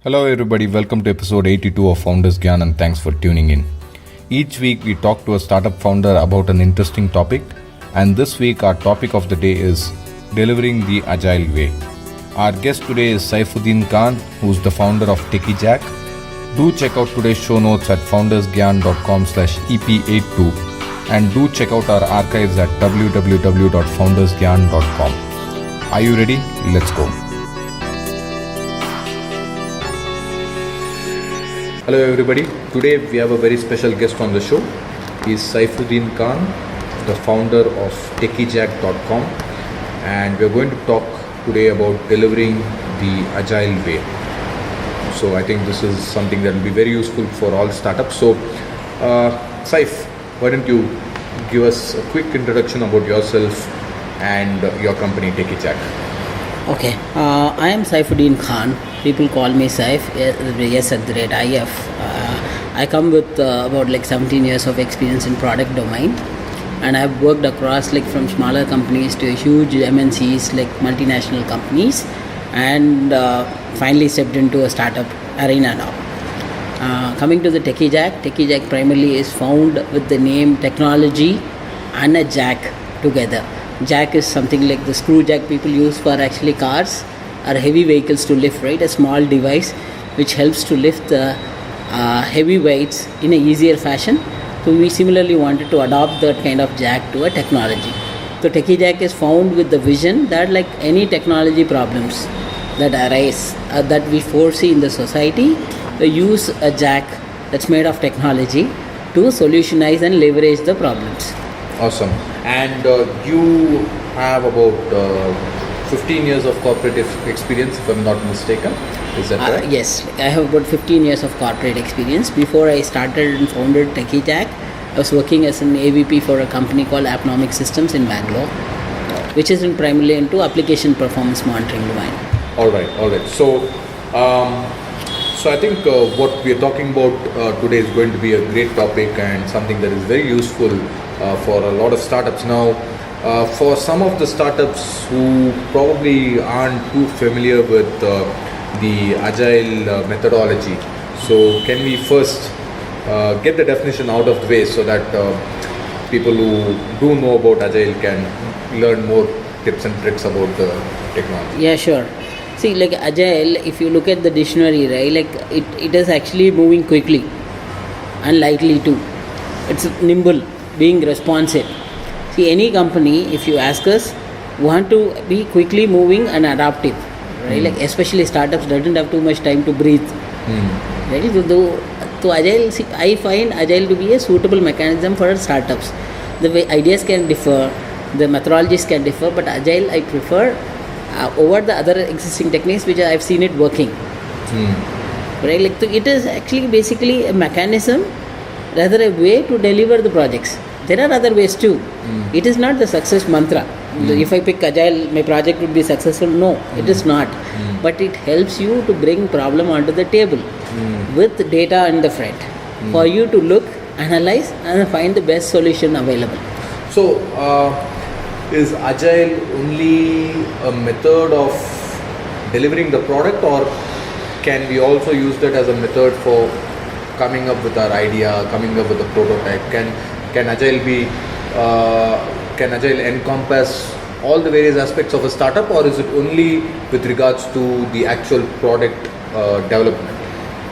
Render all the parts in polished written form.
Hello everybody, welcome to episode 82 of FoundersGyan and thanks for tuning in. Each week we talk to a startup founder about an interesting topic, and this week our topic of the day is Delivering the Agile Way. Our guest today is Saifuddin Khan, who's the founder of TechieJack. Do check out today's show notes at foundersgyan.com/EP82 and do check out our archives at www.foundersgyan.com. Are you ready? Let's go. Hello everybody, today we have a very special guest on the show. He is Saifuddin Khan, the founder of TechieJack.com, and we are going to talk today about delivering the agile way. So I think this is something that will be very useful for all startups. So Saif, why don't you give us a quick introduction about yourself and your company TechieJack. Okay, I am Saifuddin Khan. People call me Saif, yes at the rate IF. I come with about 17 years of experience in product domain, and I've worked across from smaller companies to huge MNCs multinational companies, and finally stepped into a startup arena now. Coming to the TechieJack primarily is found with the name technology and a jack together. Jack is something like the screw jack people use for actually cars or heavy vehicles to lift, right? A small device which helps to lift the heavy weights in an easier fashion. So we similarly wanted to adopt that kind of jack to a technology. So TechieJack is found with the vision that any technology problems that arise that we foresee in the society, we use a jack that's made of technology to solutionize and leverage the problems. Awesome. And you have about 15 years of corporate experience, if I'm not mistaken. Is that right? Yes, I have about 15 years of corporate experience. Before I started and founded TechieJack, I was working as an AVP for a company called Abnomic Systems in Bangalore, which is primarily into application performance monitoring domain. All right. So I think what we are talking about today is going to be a great topic and something that is very useful for a lot of startups. Now, for some of the startups who probably aren't too familiar with the agile methodology, so can we first get the definition out of the way so that people who do know about agile can learn more tips and tricks about the technology? Yeah, sure. See, agile, if you look at the dictionary, right, it is actually moving quickly and lightly too. It's nimble, being responsive. See, any company, if you ask us, want to be quickly moving and adaptive, right? Especially startups doesn't have too much time to breathe. Right? So agile, see, I find agile to be a suitable mechanism for startups. The way ideas can differ, the methodologies can differ, but agile I prefer over the other existing techniques which I've seen it working. Right? So it is actually basically a mechanism, rather a way to deliver the projects. There are other ways too. It is not the success mantra. If I pick agile, my project would be successful. No, it is not. But it helps you to bring problem onto the table with data in the front for you to look, analyze and find the best solution available. So, is agile only a method of delivering the product, or can we also use that as a method for coming up with our idea, coming up with a prototype? Can agile be can agile encompass all the various aspects of a startup, or is it only with regards to the actual product development?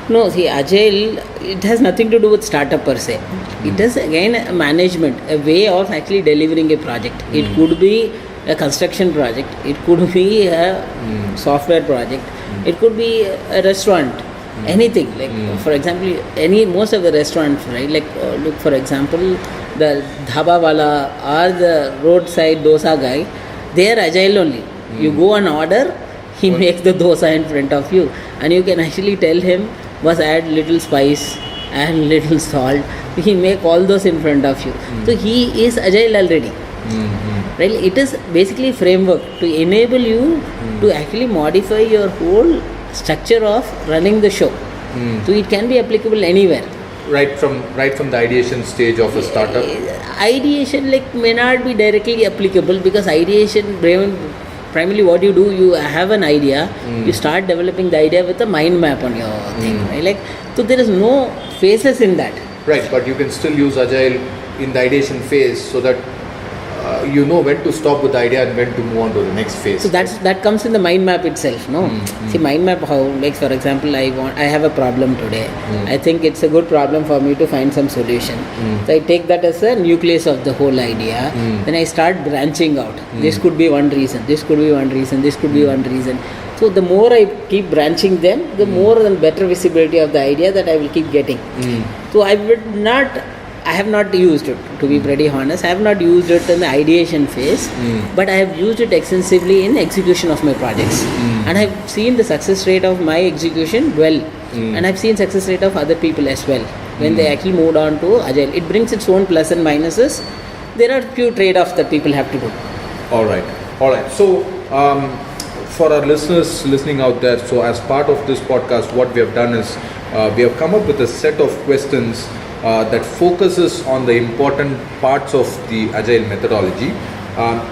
No, see, agile, it has nothing to do with startup per se. It is again a management, a way of actually delivering a project. It could be a construction project, it could be a software project, it could be a restaurant, anything. For example, most of the restaurants, right? Look, for example, the dhaba wala or the roadside dosa guy, they are agile only. You go and order, he makes the dosa in front of you, and you can actually tell him, must add little spice and little salt. He make all those in front of you. So he is agile already. Right? It is basically a framework to enable you to actually modify your whole structure of running the show. So it can be applicable anywhere. Right from the ideation stage of a startup. Ideation may not be directly applicable, because ideation primarily what you do, you have an idea, you start developing the idea with a mind map on your thing, right? Like, so there is no phases in that. Right, but you can still use Agile in the ideation phase so that you know when to stop with the idea and when to move on to the next phase. So that comes in the mind map itself, no? See, mind map, how, like for example, I have a problem today. I think it's a good problem for me to find some solution. So I take that as a nucleus of the whole idea. Then I start branching out. This could be one reason, this could be one reason, this could be one reason. So the more I keep branching them, the more and better visibility of the idea that I will keep getting. So I have not used it, to be pretty honest. I have not used it in the ideation phase, but I have used it extensively in execution of my projects. And I have seen the success rate of my execution well. And I've seen success rate of other people as well when they actually moved on to Agile. It brings its own plus and minuses. There are few trade-offs that people have to do. All right. So for our listeners listening out there, so as part of this podcast, what we have done is we have come up with a set of questions that focuses on the important parts of the Agile methodology.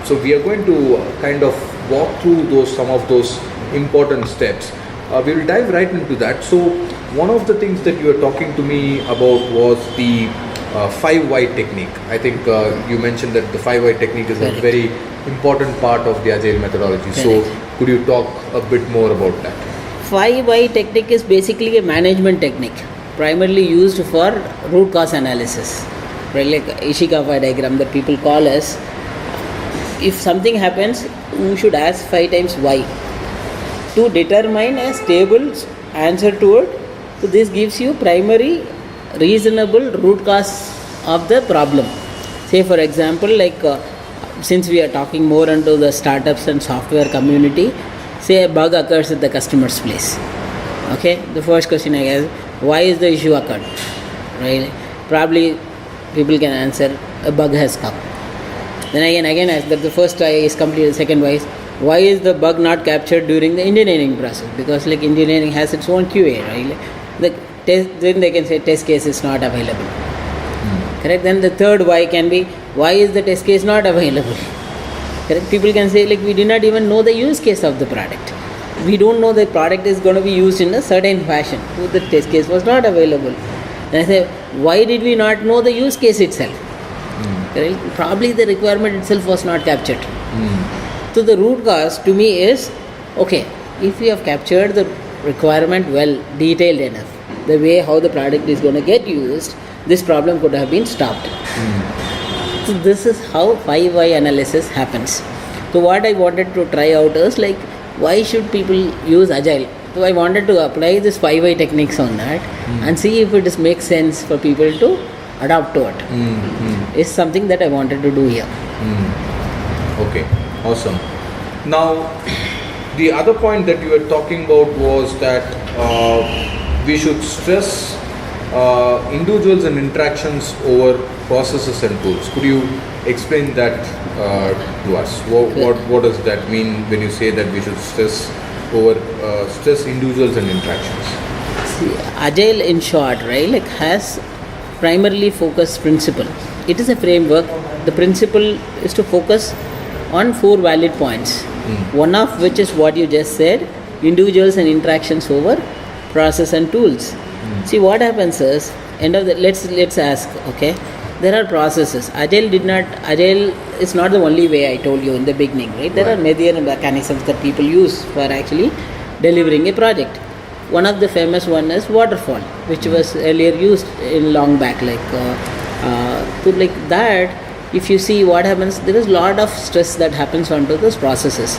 So we are going to kind of walk through some of those important steps. We will dive right into that. So one of the things that you were talking to me about was the 5 why technique. I think you mentioned that the 5 why technique is Correct. a very important part of the Agile methodology. Correct. So could you talk a bit more about that? 5 why technique is basically a management technique, primarily used for root cause analysis, right? Like Ishikawa diagram that people call as, if something happens, you should ask 5 times why to determine a stable answer to it. So this gives you primary reasonable root cause of the problem. Say for example, like since we are talking more into the startups and software community, say a bug occurs at the customer's place. Okay, the first question I guess, why is the issue occurred, right? Probably people can answer, a bug has come. Then again ask that the first try is completed, second why is the bug not captured during the engineering process? Because like engineering has its own QA, right? Then they can say test case is not available. Correct? Then the third why can be, why is the test case not available? Correct? People can say like, we did not even know the use case of the product. We don't know the product is going to be used in a certain fashion. So the test case was not available. Then I say, why did we not know the use case itself? Correct? Probably the requirement itself was not captured. So the root cause to me is, okay, if we have captured the requirement well, detailed enough, the way how the product is going to get used, this problem could have been stopped. So this is how 5 why analysis happens. So what I wanted to try out is like, why should people use Agile? So I wanted to apply this 5 why techniques on that and see if it makes sense for people to adapt to it. It's something that I wanted to do here. Okay, awesome. Now, the other point that you were talking about was that we should stress individuals and interactions over processes and tools. Could you explain that to us? What does that mean when you say that we should stress individuals and interactions? See, Agile in short, right, like has primarily focused principle. It is a framework. The principle is to focus on 4 valid points. One of which is what you just said, individuals and interactions over process and tools. See, what happens is, let's ask, okay, there are processes. Agile is not the only way I told you in the beginning, right? There are many mechanisms that people use for actually delivering a project. One of the famous one is waterfall, which was earlier used in long back, so like that. If you see what happens, there is a lot of stress that happens onto those processes.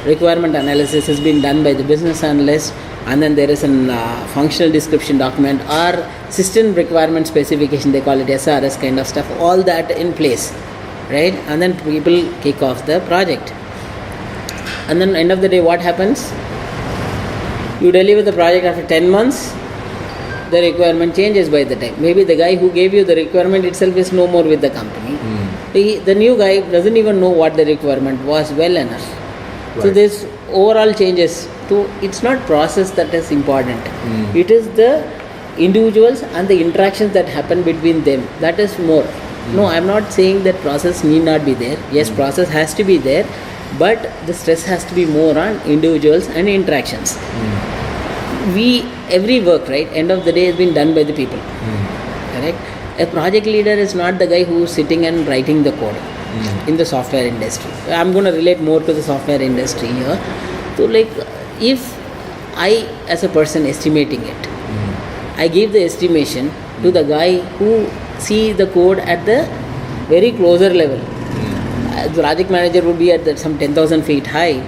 Requirement analysis has been done by the business analyst, and then there is a functional description document or system requirement specification, they call it SRS kind of stuff, all that in place, right? And then people kick off the project. And then end of the day, what happens? You deliver the project after 10 months, the requirement changes by the time. Maybe the guy who gave you the requirement itself is no more with the company. The new guy doesn't even know what the requirement was well enough. Right. So this overall changes to, it's not process that is important. It is the individuals and the interactions that happen between them. That is more. No, I'm not saying that process need not be there. Yes, process has to be there, but the stress has to be more on individuals and interactions. Every work, right, end of the day has been done by the people. Correct? A project leader is not the guy who is sitting and writing the code in the software industry. I'm going to relate more to the software industry here. So like, if I as a person estimating it, I give the estimation to the guy who see the code at the very closer level. The project manager would be at some 10,000 feet high.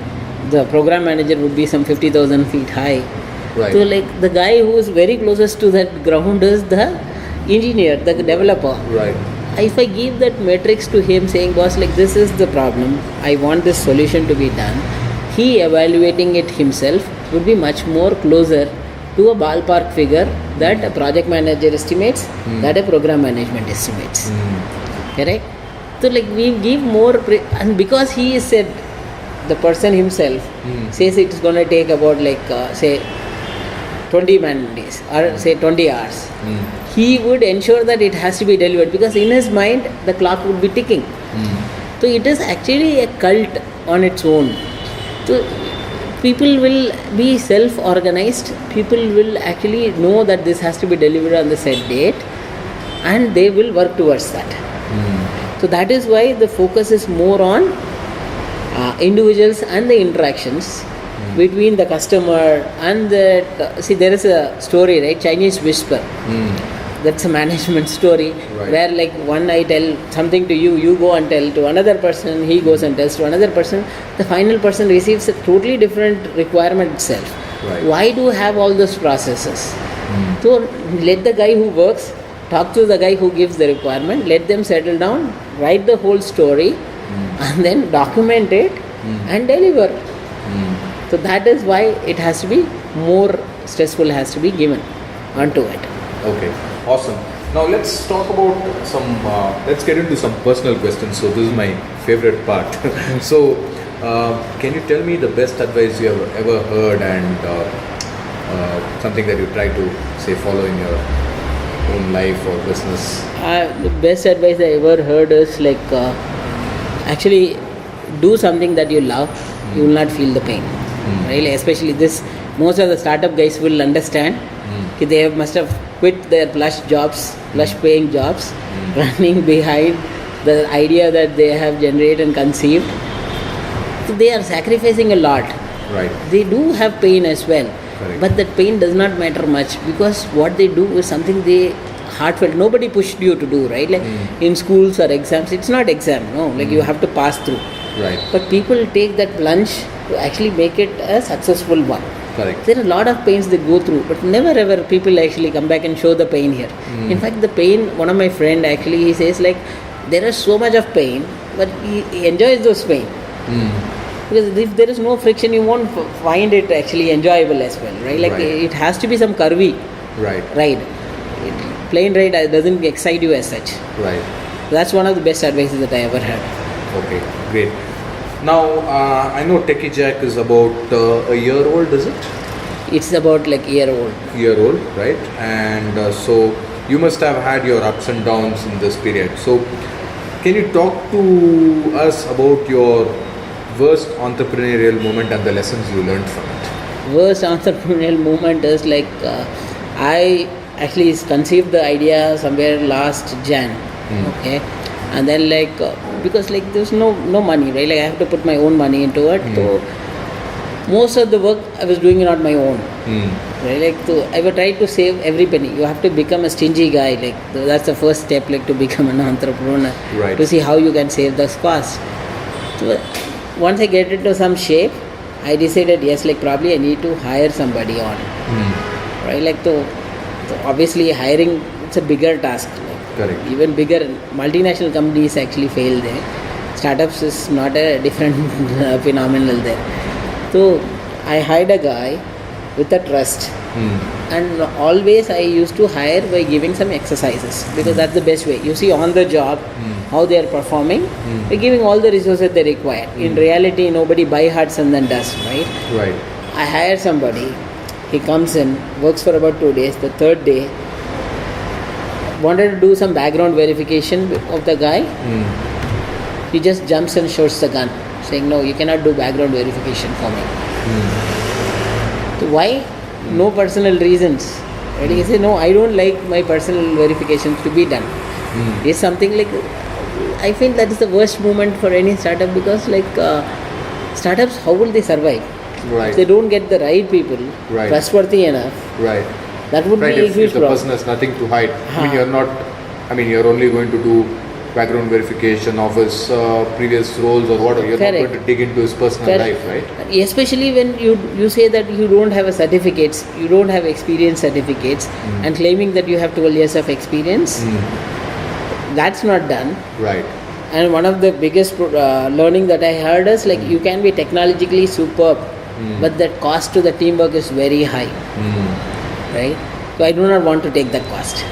The program manager would be some 50,000 feet high. Right. So like, the guy who is very closest to that ground is the engineer, the developer. Right. If I give that matrix to him saying, boss, like, this is the problem, I want this solution to be done, he evaluating it himself would be much more closer to a ballpark figure that a project manager estimates, that a program management estimates. Correct? So like, we give more, and because he is said, the person himself says it's going to take about like say 20 man days or say 20 hours. He would ensure that it has to be delivered, because in his mind the clock would be ticking. So it is actually a cult on its own. So people will be self-organized. People will actually know that this has to be delivered on the set date, and they will work towards that. So that is why the focus is more on individuals and the interactions between the customer and the... see, there is a story, right? Chinese whisper. That's a management story, where like, one I tell something to you, you go and tell to another person, he goes and tells to another person. The final person receives a totally different requirement itself. Why do you have all those processes? So let the guy who works talk to the guy who gives the requirement, let them settle down, write the whole story, and then document it and deliver. So that is why it has to be more stressful, has to be given onto it. Okay, awesome. Now let's talk about some, let's get into some personal questions. So this is my favorite part. So can you tell me the best advice you have ever heard, and something that you try to say follow in your own life or business? The best advice I ever heard is like, actually do something that you love, you will not feel the pain. Really, especially this, most of the startup guys will understand. They must have quit their plush jobs, plush paying jobs, running behind the idea that they have generated and conceived. So they are sacrificing a lot. Right. They do have pain as well. Correct. But that pain does not matter much, because what they do is something they heartfelt. Nobody pushed you to do, right? Like in schools or exams, it's not exam, no. Like you have to pass through. Right. But people take that plunge to actually make it a successful one. Correct. There are a lot of pains they go through, but never ever people actually come back and show the pain here. In fact, the pain, one of my friend actually, he says like, there is so much of pain, but he enjoys those pain. Because if there is no friction, you won't find it actually enjoyable as well, right? Like it has to be some curvy ride. Plain ride doesn't excite you as such. Right. That's one of the best advices that I ever had. Okay, great. Now, I know TechieJack is about a year old, is it? It's about like year old, right? And so you must have had your ups and downs in this period. So can you talk to us about your worst entrepreneurial moment and the lessons you learned from it? Worst entrepreneurial moment is like, I actually conceived the idea somewhere last Jan. Okay. And then like, because like there's no money, right? Like I have to put my own money into it. So most of the work I was doing it on my own. Right? Like, so I would try to save every penny. You have to become a stingy guy. Like that's the first step, like to become an entrepreneur. Right. To see how you can save the cost. So once I get into some shape, I decided yes, like probably I need to hire somebody on. Right? Like so obviously hiring, it's a bigger task. Correct. Even bigger multinational companies actually fail there. Startups is not a different phenomenon there. So I hired a guy with a trust, and always I used to hire by giving some exercises, because that's the best way. You see on the job how they are performing, by giving all the resources they require. In reality, nobody by hearts and then does, right? Right. I hire somebody, he comes in, works for about 2 days. The third day, wanted to do some background verification of the guy. He just jumps and shoots the gun. saying, no, you cannot do background verification for me. So why? No personal reasons. Right? He said, no, I don't like my personal verifications to be done. It's something like, I feel that is the worst moment for any startup, because startups, how will they survive? Right. If they don't get the right people, Right. trustworthy enough, Right. that would Right. be a If huge the problem. person has nothing to hide. You're only going to do background verification of his previous roles or whatever. You're Correct. not going to dig into his personal Correct. life, right? Especially when you say that you don't have a certificates, you don't have experience certificates, and claiming that you have 12 years of experience, that's not done. Right. And one of the biggest learning that I heard is like you can be technologically superb, but that cost to the teamwork is very high, right? So I do not want to take that cost.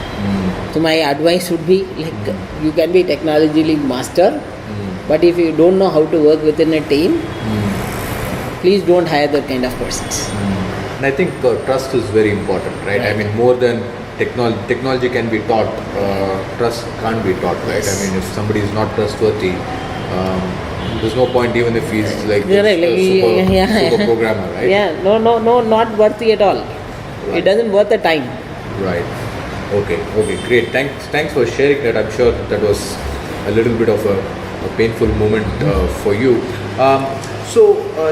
So my advice would be like you can be technologically master, but if you don't know how to work within a team, please don't hire that kind of persons. And I think trust is very important, right? I Right. mean, more than technology can be taught, trust can't be taught, right? Yes. I mean, if somebody is not trustworthy, there's no point even if he's like Yeah, right, like, super programmer, right? Yeah, no, not worthy at all. Right. It doesn't worth the time. Right. Okay, great. Thanks for sharing that. I'm sure that was a little bit of a painful moment for you.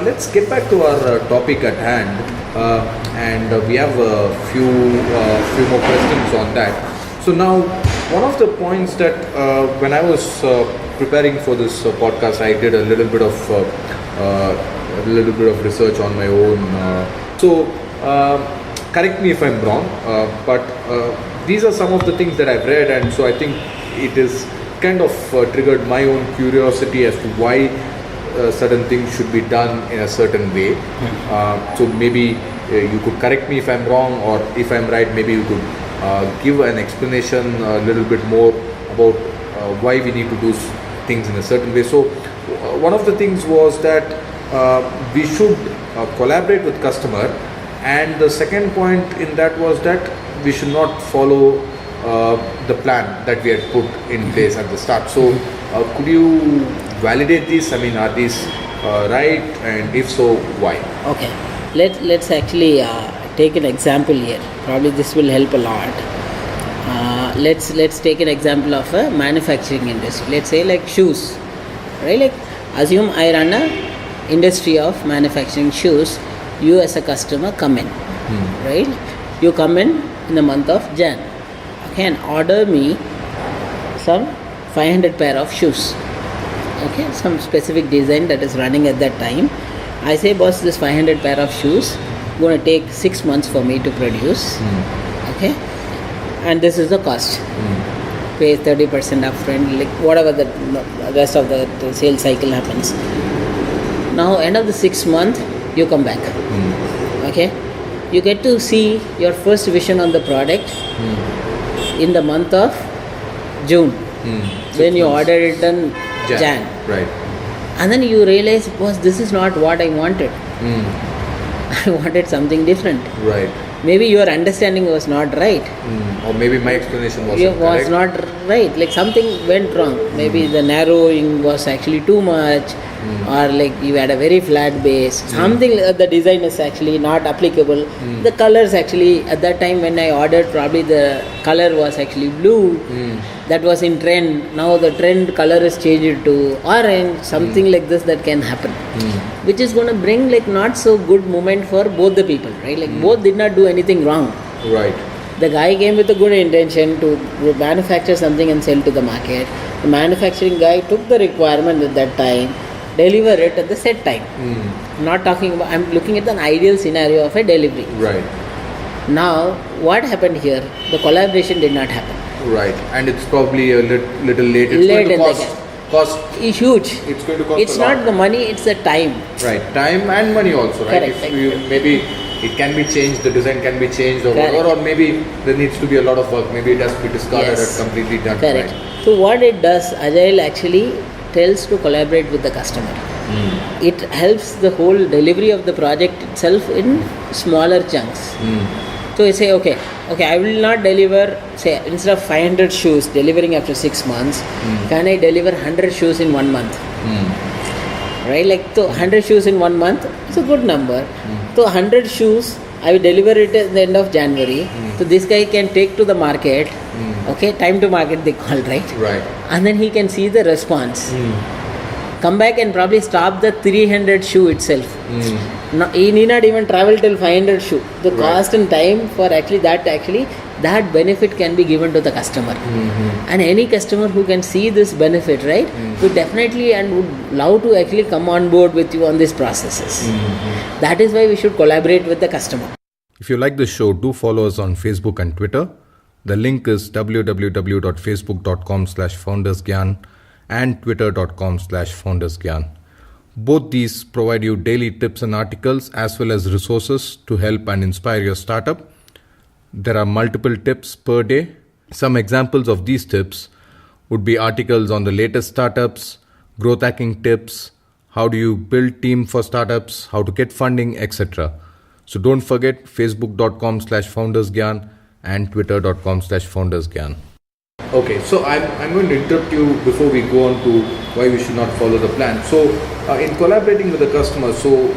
Let's get back to our topic at hand, and we have a few more questions on that. So now, one of the points that when I was preparing for this podcast, I did a little bit of research on my own. Correct me if I'm wrong, but these are some of the things that I've read, and so I think it is kind of triggered my own curiosity as to why certain things should be done in a certain way. So maybe you could correct me if I'm wrong, or if I'm right, maybe you could give an explanation a little bit more about why we need to do things in a certain way. So one of the things was that we should collaborate with customer, and the second point in that was that we should not follow the plan that we had put in place at the start. So could you validate these? I mean, are these right, and if so, why? Okay, let's actually take an example here. Probably this will help a lot. Let's take an example of a manufacturing industry. Let's say like shoes, right? Like assume I run a industry of manufacturing shoes. You as a customer come in, right? You come in the month of Jan, okay, and order me some 500 pair of shoes, okay, some specific design that is running at that time. I say, boss, this 500 pair of shoes going to take 6 months for me to produce, okay, and this is the cost. Pay 30% upfront, like whatever the rest of the sales cycle happens. Now, end of the 6 month, you come back, okay, you get to see your first vision on the product in the month of June, when you ordered it in Jan. Right. And then you realize, boss, this is not what I wanted. I wanted something different. Right. Maybe your understanding was not right. Or maybe my explanation Was correct. not right. Like something went wrong. Maybe the narrowing was actually too much, or like you had a very flat base. Something the design is actually not applicable. The colors actually at that time when I ordered, probably the color was actually blue. That was in trend. Now the trend color is changed to orange. Something like this that can happen, which is going to bring like not so good moment for both the people, right? Like both did not do anything wrong. Right. The guy came with a good intention to manufacture something and sell to the market. The manufacturing guy took the requirement at that time, deliver it at the set time. I'm not talking about, I'm looking at an ideal scenario of a delivery. Right. Now, what happened here? The collaboration did not happen. Right. And it's probably a little late. It's Late going in to the cost. It's huge. It's going to cost It's a lot. not the money, it's the time. Right. Time and money also, right? Correct. If you, maybe it can be changed, the design can be changed, or Correct. whatever, or maybe there needs to be a lot of work. Maybe it has to be discarded Yes. or completely done. Correct. Right. So what it does, Agile actually tells to collaborate with the customer. It helps the whole delivery of the project itself in smaller chunks. So you say, okay, I will not deliver, say, instead of 500 shoes delivering after 6 months, can I deliver 100 shoes in 1 month? right? Like so 100 shoes in 1 month, it's a good number. So 100 shoes, I will deliver it at the end of January. So this guy can take to the market, okay, time to market they call, right? Right. And then he can see the response. Come back and probably stop the 300 shoe itself. No, he need not even travel till 500 shoe. The cost and time for that benefit can be given to the customer. And any customer who can see this benefit, right, would definitely and would love to actually come on board with you on these processes. That is why we should collaborate with the customer. If you like this show, do follow us on Facebook and Twitter. The link is www.facebook.com/FoundersGyan and twitter.com/FoundersGyan. Both these provide you daily tips and articles as well as resources to help and inspire your startup. There are multiple tips per day. Some examples of these tips would be articles on the latest startups, growth hacking tips, how do you build team for startups, how to get funding, etc. So don't forget facebook.com/FoundersGyan and twitter.com/FoundersGyan. Okay, so I'm going to interrupt you before we go on to why we should not follow the plan. So in collaborating with the customer, so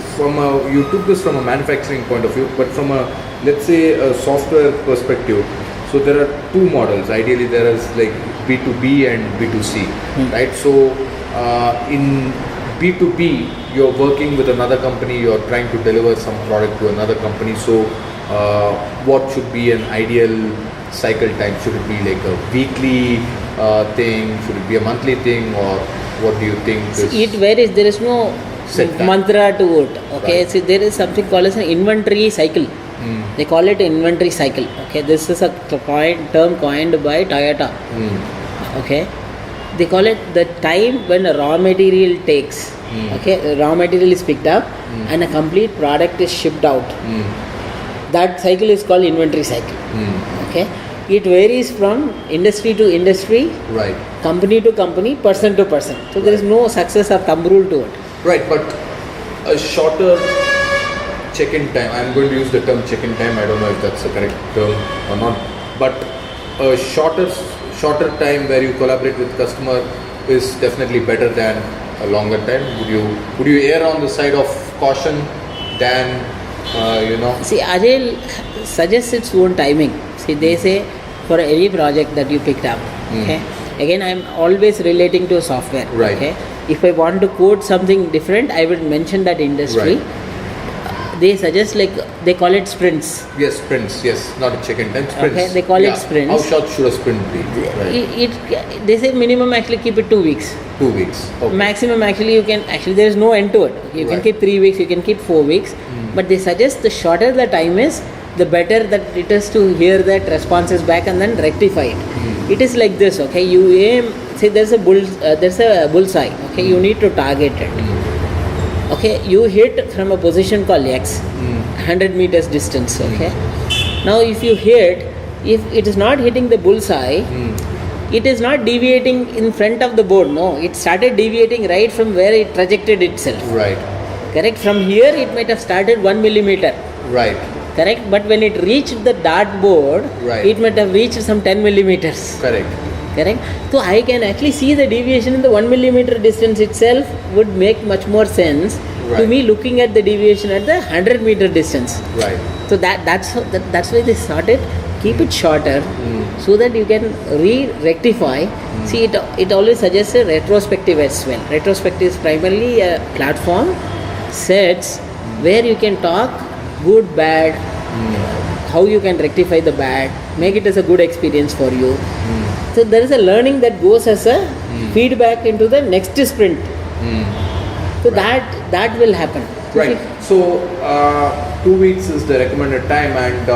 you took this from a manufacturing point of view, but from a, let's say, a software perspective, so there are two models. Ideally there is like B2B and B2C, right? So in B2B, you're working with another company, you're trying to deliver some product to another company. So what should be an ideal cycle time? Should it be like a weekly thing? Should it be a monthly thing? Or what do you think? It varies. There is no mantra to it. Okay, Right. so there is something called as an inventory cycle. They call it inventory cycle. Okay, this is a term coined by Toyota. Okay, they call it the time when a raw material takes. Okay, raw material is picked up and a complete product is shipped out. That cycle is called inventory cycle. Okay, it varies from industry to industry, Right. company to company, person to person. So there is no success or thumb rule to it. Right, but a shorter check-in time, I'm going to use the term check-in time, I don't know if that's the correct term or not, but a shorter time where you collaborate with customer is definitely better than a longer time. Would you err on the side of caution than See, Agile suggests its own timing. See, they say for any project that you picked up, okay. Again, I'm always relating to software. Right. Okay. If I want to code something different, I would mention that industry. Right. They suggest they call it sprints. Yes, sprints. Yes, not a check-in time. Sprints. Okay, they call it sprints. How short should a sprint be? Right. They say minimum actually keep it 2 weeks. 2 weeks. Okay. Maximum actually there is no end to it. You can keep 3 weeks, you can keep 4 weeks. But they suggest the shorter the time is, the better that it is to hear that responses back and then rectify it. It is like this, okay? You aim, say there's a bullseye, okay? You need to target it. Okay, you hit from a position called X, 100 meters distance, okay? Now if you hit, if it is not hitting the bullseye, it is not deviating in front of the board, no. It started deviating right from where it trajected itself. Right. Correct? From here it might have started 1 millimeter. Right. Correct? But when it reached the dartboard, Right. it might have reached some 10 millimeters. Correct. Correct? So I can actually see the deviation in the 1 millimeter distance itself would make much more sense to Right. me looking at the deviation at the 100 meter distance. Right. So that's why they started keep it shorter so that you can rectify. See, it always suggests a retrospective as well. Retrospective is primarily a platform sets where you can talk good, bad, how you can rectify the bad, make it as a good experience for you. So there is a learning that goes as a feedback into the next sprint. So that will happen. Right. So 2 weeks is the recommended time, and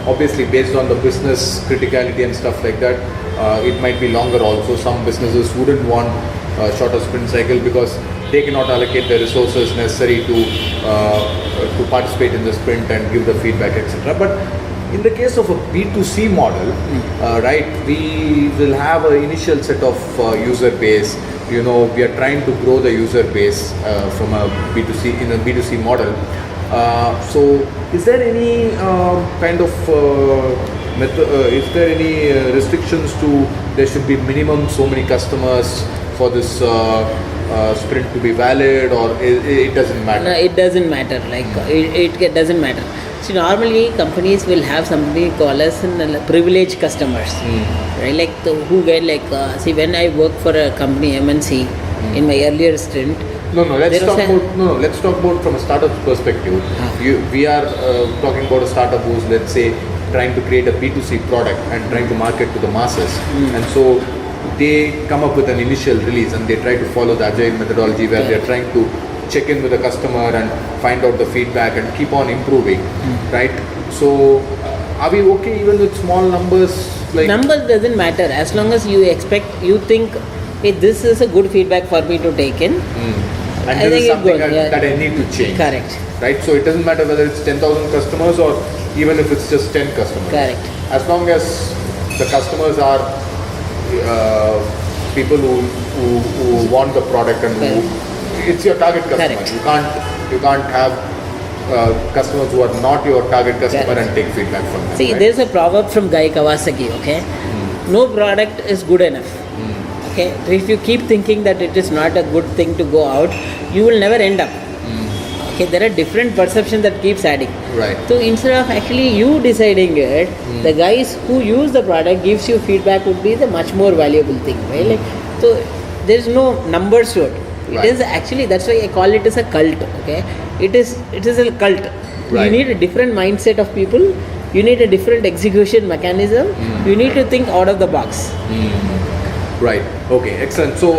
obviously based on the business criticality and stuff like that, it might be longer also. Some businesses wouldn't want a shorter sprint cycle because they cannot allocate the resources necessary to participate in the sprint and give the feedback, etc. But in the case of a B2C model, right, we will have an initial set of user base. We are trying to grow the user base from a B2C model. So is there any kind of is there any restrictions to there should be minimum so many customers for this sprint to be valid, or it doesn't matter? No, it doesn't matter. Like it doesn't matter. See, normally companies will have something called as privileged customers, right? Like who get like see, when I work for a company MNC in my earlier stint. Let's talk about from a startup perspective. We are talking about a startup who's, let's say, trying to create a B2C product and trying to market to the masses, and so they come up with an initial release and they try to follow the agile methodology where they're trying to check in with the customer and find out the feedback and keep on improving, right? So are we okay even with small numbers? Like numbers doesn't matter as long as you think, hey, this is a good feedback for me to take in. And this is something that I need to change. Correct. Right? So it doesn't matter whether it's 10,000 customers or even if it's just 10 customers. Correct. As long as the customers are people who want the product and it's your target customer. Correct. You can't have customers who are not your target customer and take feedback from them. See, right? there's a proverb from Guy Kawasaki, okay? No product is good enough. Okay, so if you keep thinking that it is not a good thing to go out, you will never end up. Okay, there are different perceptions that keeps adding. Right. So instead of actually you deciding it, the guys who use the product gives you feedback would be the much more valuable thing, right? Like, so there is no numbers to it. It is actually, that's why I call it as a cult. Okay, it is a cult. Right. You need a different mindset of people. You need a different execution mechanism. You need to think out of the box. Right. Okay. Excellent. So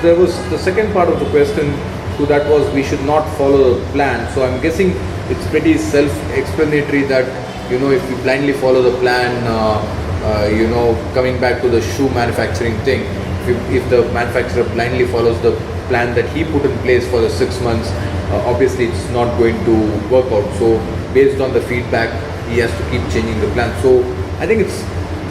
there was the second part of the question to that was we should not follow the plan. So I'm guessing it's pretty self-explanatory that if you blindly follow the plan, coming back to the shoe manufacturing thing, if the manufacturer blindly follows the plan that he put in place for the 6 months, obviously it's not going to work out. So based on the feedback, he has to keep changing the plan. So I think it's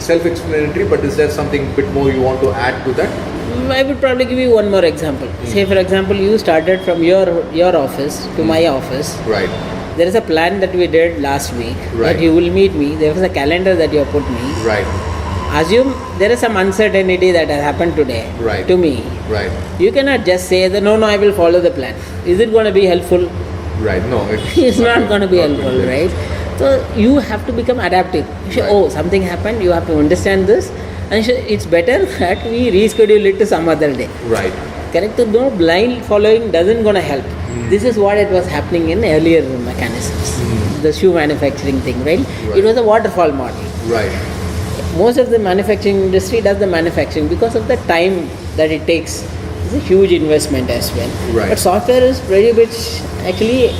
self-explanatory, but is there something a bit more you want to add to that? I would probably give you one more example. Say for example, you started from your office to my office. Right. There is a plan that we did last week that you will meet me. There was a calendar that you have put me. Right. Assume there is some uncertainty that has happened today to me. Right. You cannot just say that no, I will follow the plan. Is it going to be helpful? Right. No, it's not going to be helpful, right? So you have to become adaptive. You say, something happened, you have to understand this, and it's better that we reschedule it to some other day. Right. Correct? So no blind following doesn't going to help. This is what it was happening in earlier mechanisms. The shoe manufacturing thing, right? It was a waterfall model. Right. Most of the manufacturing industry does the manufacturing because of the time that it takes. It's a huge investment as well. Right. But software is pretty much actually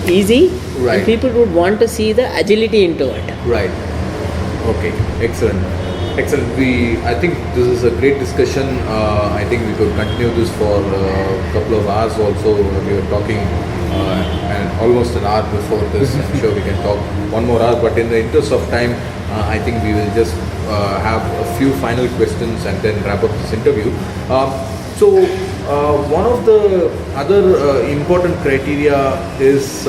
easy. Right. And people would want to see the agility into it. Right. Okay. Excellent. I think this is a great discussion. I think we could continue this for a couple of hours also. We were talking and almost an hour before this. I'm sure we can talk one more hour, but in the interest of time, I think we will just have a few final questions and then wrap up this interview. So one of the other important criteria is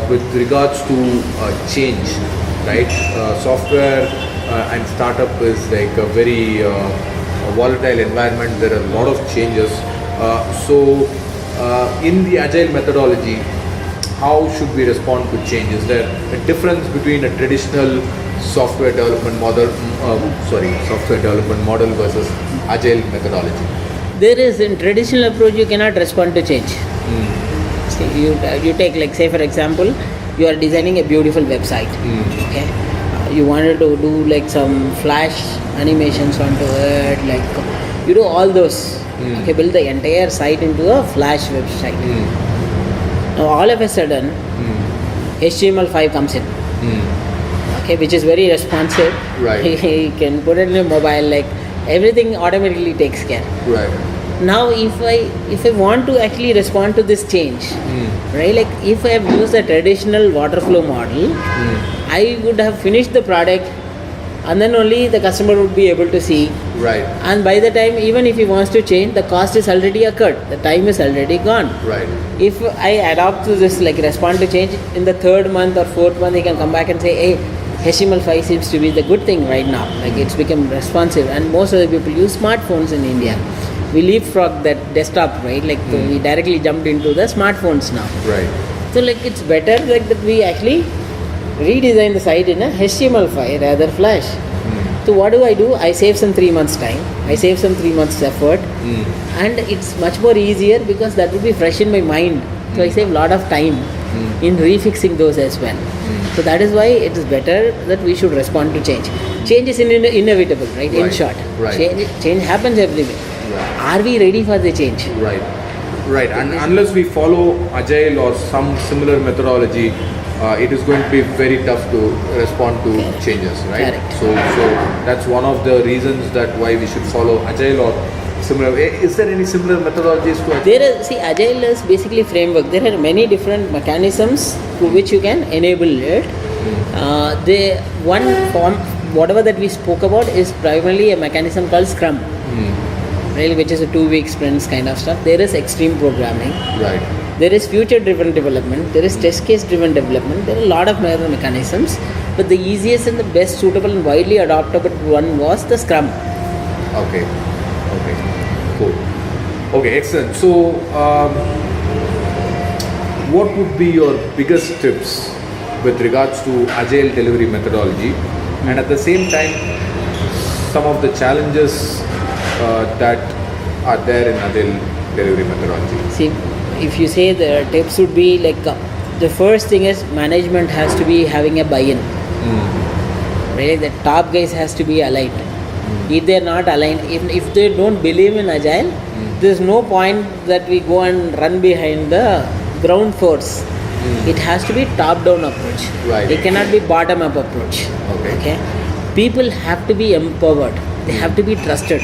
with regards to change, right? Software and startup is like a very volatile environment. There are a lot of changes. So in the agile methodology, how should we respond to change? Is there a difference between a traditional software development model versus agile methodology? There is, in traditional approach, you cannot respond to change. See, you take, like, say for example, you are designing a beautiful website. Okay, you wanted to do like some flash animations onto it, like you do all those. Okay, build the entire site into a flash website. Now all of a sudden, HTML5 comes in. Okay, which is very responsive. Right. He can put it in a mobile, like everything automatically takes care. Right. Now if I want to actually respond to this change, right, like if I have used the traditional water flow model, I would have finished the product and then only the customer would be able to see. Right. And by the time, even if he wants to change, the cost is already occurred, the time is already gone. Right. If I adopt to this, like respond to change, in the 3rd month or 4th month, he can come back and say, hey, HTML5 seems to be the good thing right now. Like it's become responsive, and most of the people use smartphones in India. we leapfrog that desktop, right? Like we directly jumped into the smartphones now. Right. So like it's better like that we actually redesign the site in a HTML file rather Flash. So what do? I save some 3 months time. I save some 3 months effort, and it's much more easier because that will be fresh in my mind. So I save a lot of time in refixing those as well. So that is why it is better that we should respond to change. Change is inevitable, right? In short, change happens everywhere. Right. Are we ready for the change? Right. And unless we follow Agile or some similar methodology, it is going to be very tough to respond to changes, right? Correct. So that's one of the reasons that why we should follow Agile or similar. Is there any similar methodologies to Agile? Agile is basically framework. There are many different mechanisms through which you can enable it. The one form, whatever that we spoke about, is primarily a mechanism called Scrum, really, which is a 2-week sprints kind of stuff. There is extreme programming. Right. There is future-driven development. There is test case-driven development. There are a lot of other mechanisms, but the easiest and the best suitable and widely adoptable one was the Scrum. Okay. Cool. Okay, excellent. So, what would be your biggest tips with regards to Agile delivery methodology, and at the same time, some of the challenges that are there in Agile delivery methodology? See, if you say the tips would be like the first thing is management has to be having a buy-in. Really, the top guys has to be aligned. If they're not aligned, if they don't believe in Agile, there's no point that we go and run behind the ground force. It has to be top-down approach. Right. It cannot be bottom-up approach. Okay. People have to be empowered. They have to be trusted.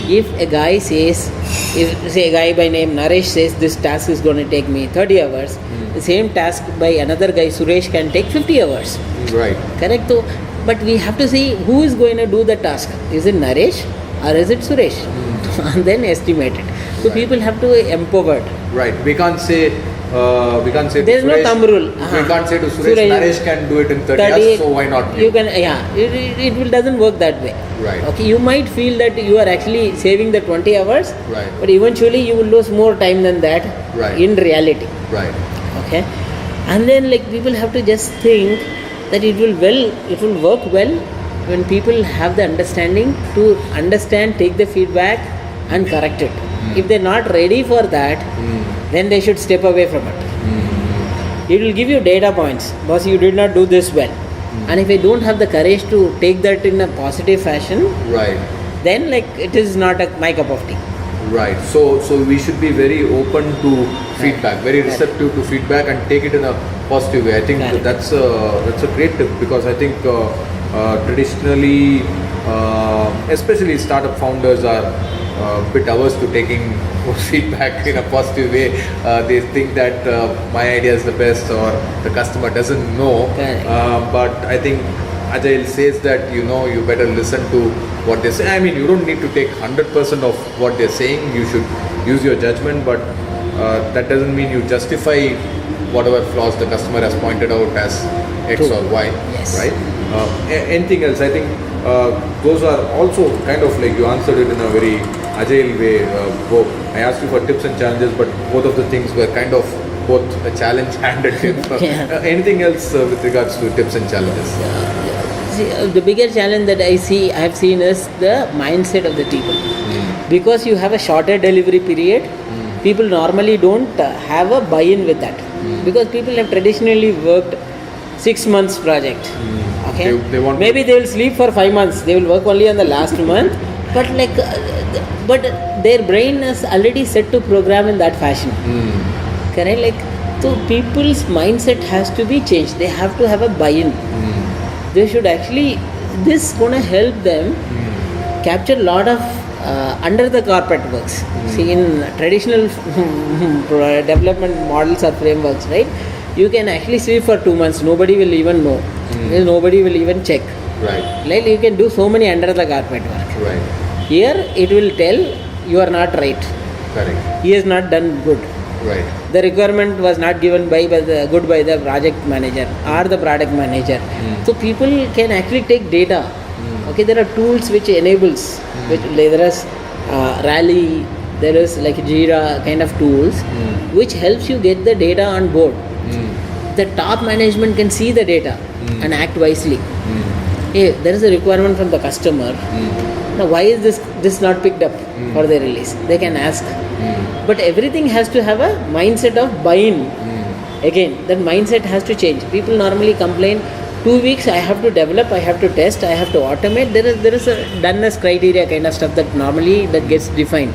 If a guy says, a guy by name Naresh says this task is going to take me 30 hours, the same task by another guy Suresh can take 50 hours. Right. Correct? So, but we have to see who is going to do the task. Is it Naresh or is it Suresh? And then estimate it. So people have to be empowered. Right. We can't say there's no thumb rule. We can't say to Suresh, Naresh can do it in 30 hours, so why not you? You can, it doesn't work that way. Right. Okay, you might feel that you are actually saving the 20 hours, right, but eventually you will lose more time than that in reality. Right. Okay, and then like people have to just think that it will work well when people have the understanding to understand, take the feedback and correct it. If they're not ready for that, then they should step away from it. It will give you data points. Boss, you did not do this well. And if I don't have the courage to take that in a positive fashion, then like it is not my cup of tea. Right. So we should be very open to feedback, very receptive to feedback, and take it in a positive way. I think that's a great tip, because I think traditionally, especially startup founders are a bit averse to taking feedback in a positive way. They think that my idea is the best, or the customer doesn't know. But I think Agile says that you better listen to what they say. I mean, you don't need to take 100% of what they're saying. You should use your judgment, but that doesn't mean you justify whatever flaws the customer has pointed out as X or Y. Yes. Right? Anything else? I think those are also kind of like you answered it in a very Agile way. I asked you for tips and challenges, but both of the things were kind of both a challenge and a tip. Anything else with regards to tips and challenges? The bigger challenge that I have seen is the mindset of the people. Because you have a shorter delivery period, people normally don't have a buy-in with that. Because people have traditionally worked 6 months project. Okay, maybe they will sleep for 5 months. They will work only on the last month. But but their brain is already set to program in that fashion. Correct? So people's mindset has to be changed. They have to have a buy-in. They should actually, this is going to help them capture a lot of under the carpet works. See, in traditional development models or frameworks, right? You can actually sleep for 2 months. Nobody will even know. Nobody will even check. Right. You can do so many under the carpet work. Right. Here it will tell you are not right. Correct. He has not done good. Right. The requirement was not given by the project manager or the product manager. So people can actually take data. Okay, there are tools which enables, which there is Rally, there is like Jira kind of tools which helps you get the data on board. The top management can see the data and act wisely. Hey, there is a requirement from the customer. Now, why is this not picked up for the release? They can ask. But everything has to have a mindset of buy-in. Again, that mindset has to change. People normally complain, 2 weeks I have to develop, I have to test, I have to automate. There is a doneness criteria kind of stuff that normally that gets defined.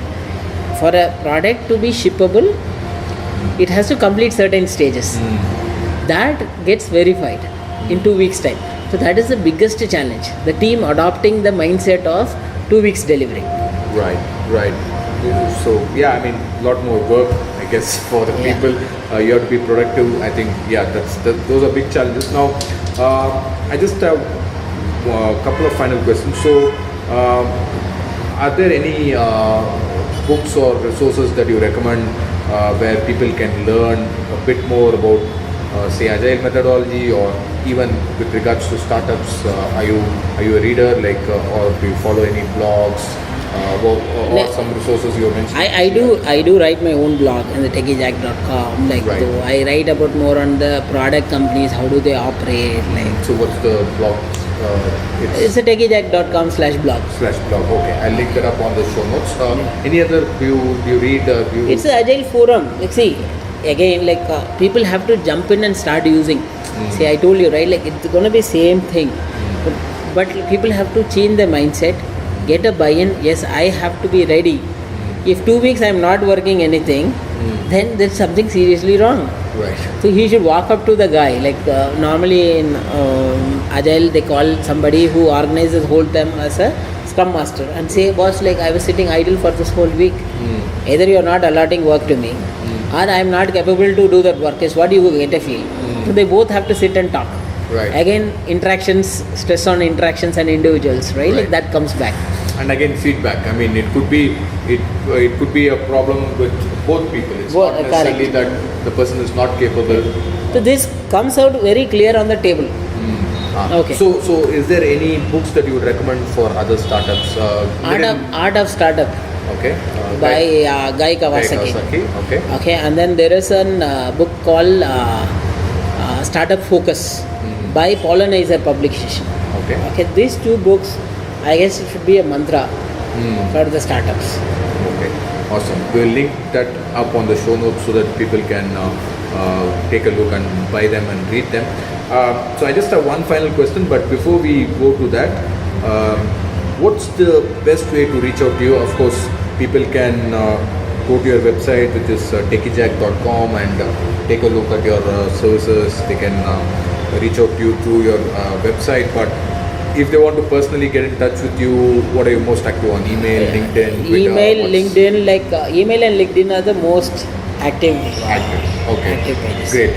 For a product to be shippable, it has to complete certain stages. That gets verified in 2 weeks time. So that is the biggest challenge. The team adopting the mindset of 2 weeks delivery. Right. So yeah, I mean, a lot more work, I guess, for the people. You have to be productive. I think, those are big challenges. Now, I just have a couple of final questions. So, are there any books or resources that you recommend where people can learn a bit more about, say, agile methodology, or even with regards to startups? Are you a reader, or do you follow any blogs? Or some resources you mentioned? I do write my own blog in the TechieJack.com. So I write about more on the product companies, how do they operate. So what's the blog? It's a TechieJack.com/blog. /blog. Okay, I'll link that up on the show notes. Any other? Do you read? It's an agile forum. See, again, people have to jump in and start using. See, I told you, right? It's gonna be same thing, but people have to change their mindset. Get a buy-in. Yes, I have to be ready. If 2 weeks I'm not working anything, then there's something seriously wrong. Right. So he should walk up to the guy. Normally in Agile, they call somebody who organizes whole time as a Scrum Master and say, boss, I was sitting idle for this whole week. Either you're not allotting work to me, or I'm not capable to do that work. Is what you get a feel. So they both have to sit and talk. Right. Again, interactions, stress on interactions and individuals, right? That comes back. And again, feedback. I mean, it could be a problem with both people. It's not necessarily that the person is not capable. So this comes out very clear on the table. Okay. So is there any books that you would recommend for other startups? Art of Startup. Okay. By Guy Kawasaki. Okay. And then there is a book called Startup Focus by Pollinizer Publication. Okay. These two books, I guess it should be a mantra for the startups. Okay, awesome. We'll link that up on the show notes so that people can take a look and buy them and read them. So I just have one final question, but before we go to that, what's the best way to reach out to you? Of course, people can go to your website, which is TechieJack.com, and take a look at your services. They can reach out to you through your website, but if they want to personally get in touch with you, what are you most active on? Email, LinkedIn, Twitter? Email and LinkedIn are the most active. Okay. Active pages. Great.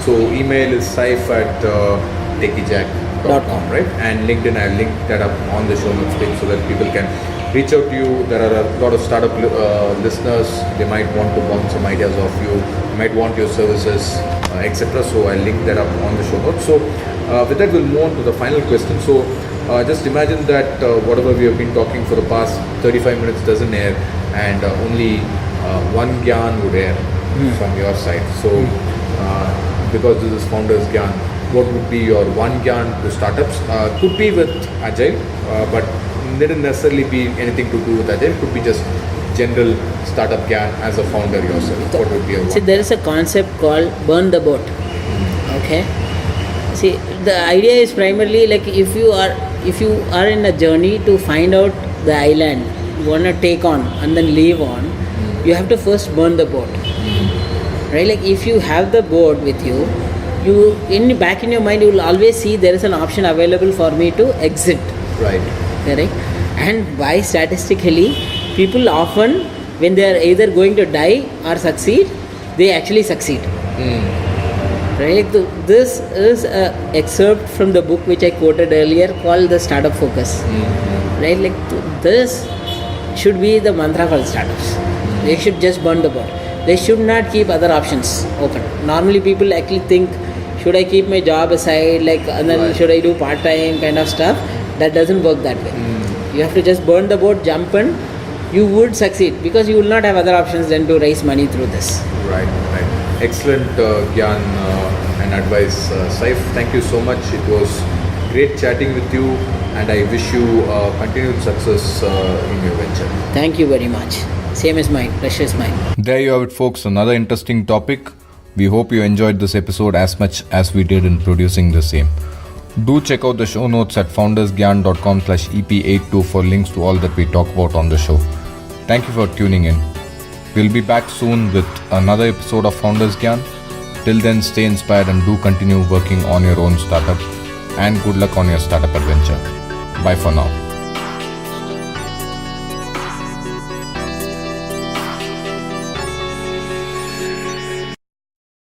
So email is Saif at TechieJack.com, right? And LinkedIn, I'll link that up on the show notes page so that people can reach out to you. There are a lot of startup listeners. They might want to bounce some ideas off you, might want your services, etc. So I'll link that up on the show notes. So with that, we'll move on to the final question. So just imagine that whatever we have been talking for the past 35 minutes doesn't air, and only one Gyan would air from your side. So because this is FoundersGyan, what would be your one Gyan to startups? Could be with Agile, but didn't necessarily be anything to do with Agile. Could be just general startup Gyan as a founder yourself. What would be your one? See, there is a concept called burn the boat. Okay. See, the idea is primarily if you are in a journey to find out the island you want to take on and then leave on, you have to first burn the boat. Right? If you have the boat with you, back in your mind you will always see there is an option available for me to exit. Right. Correct? And by statistically, people often, when they are either going to die or succeed, they actually succeed. Right? This is an excerpt from the book which I quoted earlier called The Startup Focus. Right? This should be the mantra for startups. They should just burn the boat. They should not keep other options open. Normally people actually think, should I keep my job aside, and then should I do part-time kind of stuff? That doesn't work that way. You have to just burn the boat, jump in, you would succeed, because you will not have other options than to raise money through this. Right. Excellent Gyan and advice, Saif. Thank you so much. It was great chatting with you, and I wish you continued success in your venture. Thank you very much. Same as mine. Pleasure is mine. There you have it, folks. Another interesting topic. We hope you enjoyed this episode as much as we did in producing the same. Do check out the show notes at foundersgyan.com/EP82 for links to all that we talk about on the show. Thank you for tuning in. We'll be back soon with another episode of Founders Gyan. Till then, stay inspired and do continue working on your own startup. And good luck on your startup adventure. Bye for now.